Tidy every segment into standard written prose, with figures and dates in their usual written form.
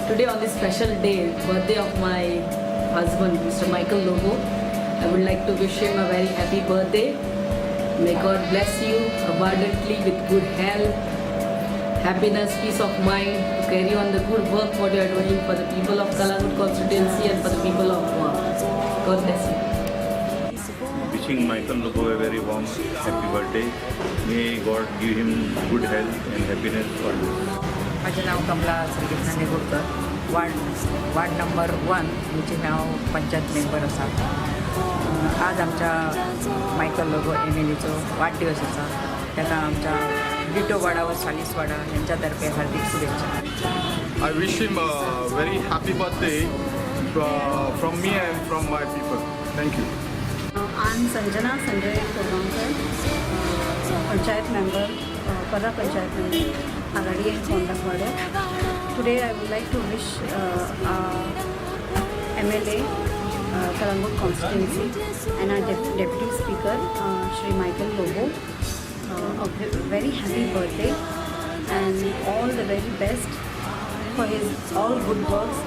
Today on this special day, birthday of my husband, Mr. Michael Lobo, I would like to wish him a very happy birthday. May God bless you abundantly with good health, happiness, peace of mind, to carry on the good work what you are doing for the people of Kalangut constituency and for the people of Goa. God bless you. Wishing Michael Lobo a very warm happy birthday. May God give him good health and happiness always. माझे नाव कमला Shrikrishna नेगुडकर ward number 1 म्हजें हांव panchayat member आसा. आज आमच्या Michael Lobo एमएलएचो वाडदिवस आसा. ताका आमच्या ditto वाडा व सालीस वाडा यांच्या तर्फे हार्दिक शुभेच्छा. I wish him a very happy birthday from me and from my people. Thank you. I'm Sanjana Sanjay Kurgankar, Panchayat member, Para Panchayat member, Agadi and Kondakwada. Today I would like to wish MLA, Kalangut constituency and our Deputy Speaker, Shri Michael Lobo, a very happy birthday and all the very best for his all good works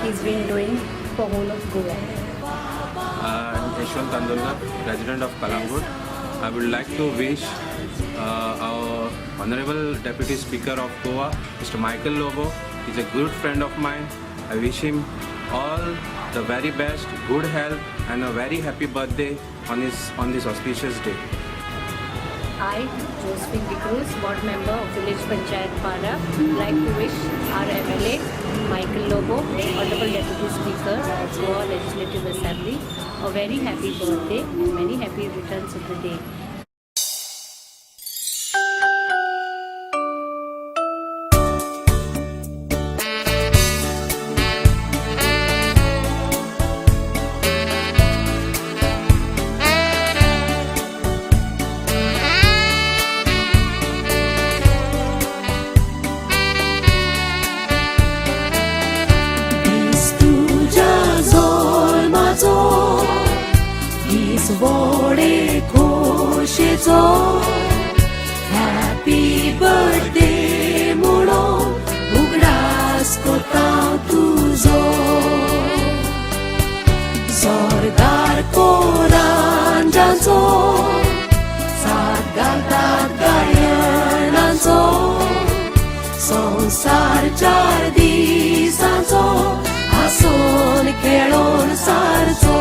he's been doing for whole of Goa. I'm Yashwant Tandolkar, resident of Kalangut. I would like to wish our Honorable Deputy Speaker of Goa, Mr. Michael Lobo. He's a good friend of mine. I wish him all the very best, good health and a very happy birthday on this auspicious day. I, Josephine Cruz, Ward Member of Village Panchayat Para, like to wish our MLA, Michael Lobo, Honorable Deputy Speaker of Goa Legislative Assembly, a very happy birthday and many happy returns of the day. Vore khoshecho happy birthday म्हणून उगडास कोता तुझो जोरदार कोरांजाचो साथ घालतात गायनाचो संसार 4 दिसांचो हांसून खेळून सारचो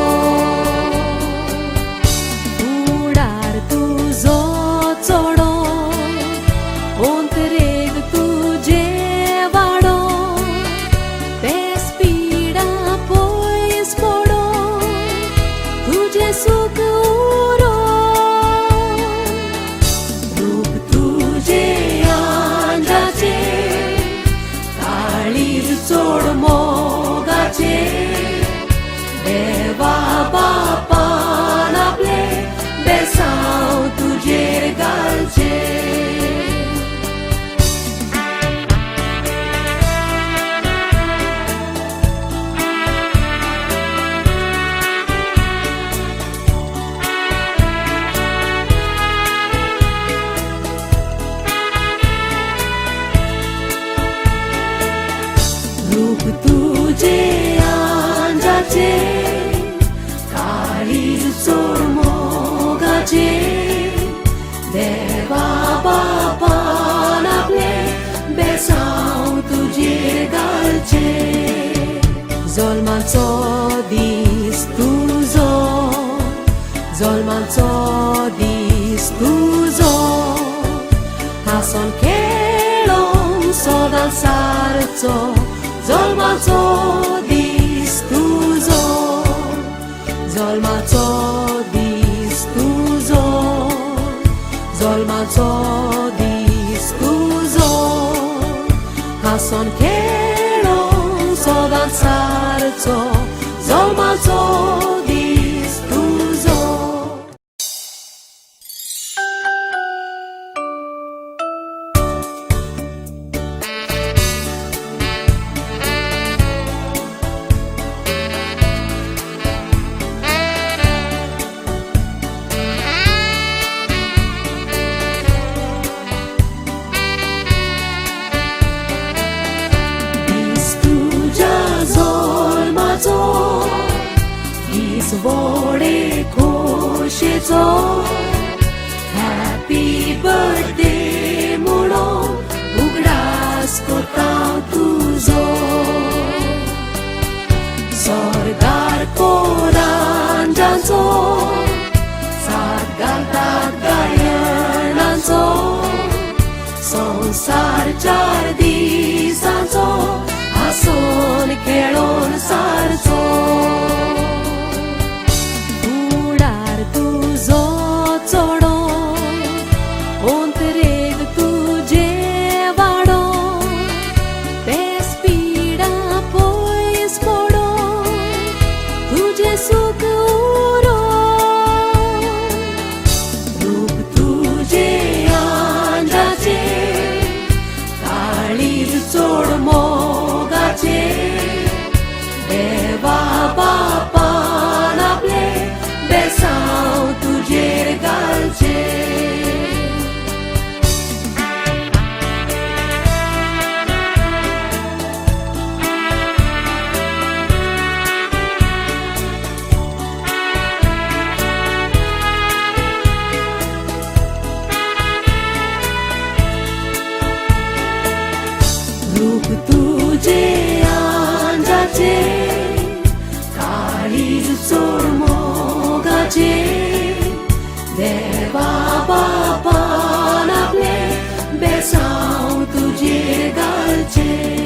चोड मोगाचे देवा बापान आपले बेसांव तुजेर घालचे. रूप तुझे आंजाचे काळीज चोड मोगाचे देवा बापान आपले बेसांव तुजेर घालचे. जल्माचो दीस तुजो जल्माचो दीस तुजो हांसून खेळून सदां सारचो जल्माचो दीस तुजो जल्माचो दीस तुजो जल्माचो दीस तुजो हांसून खेळून सदां सारचो जल्माचो दीस तुजो. बोडे खोशेचो हॅपी बर्थडे म्हणून उगडास कोता तुझो स्वर्गार कोरांजांचो साथ घालतात गायनांचो संसार 4 दिसांचो हांसून खेळून सारचो उडार तुझो चोडो अंतरेक तुजे वाडो बेस पिडा पयस मोडो तुझे सुख उरो रूप तुझे आंजाचे काळीज चोड मोगाचे देवा बापान आपले बेसांव तुजेर घालचे रूप तुझे आंजाचे काळीज चोड मोगाचे देवा बापान आपले बेसांव तुजेर घालचे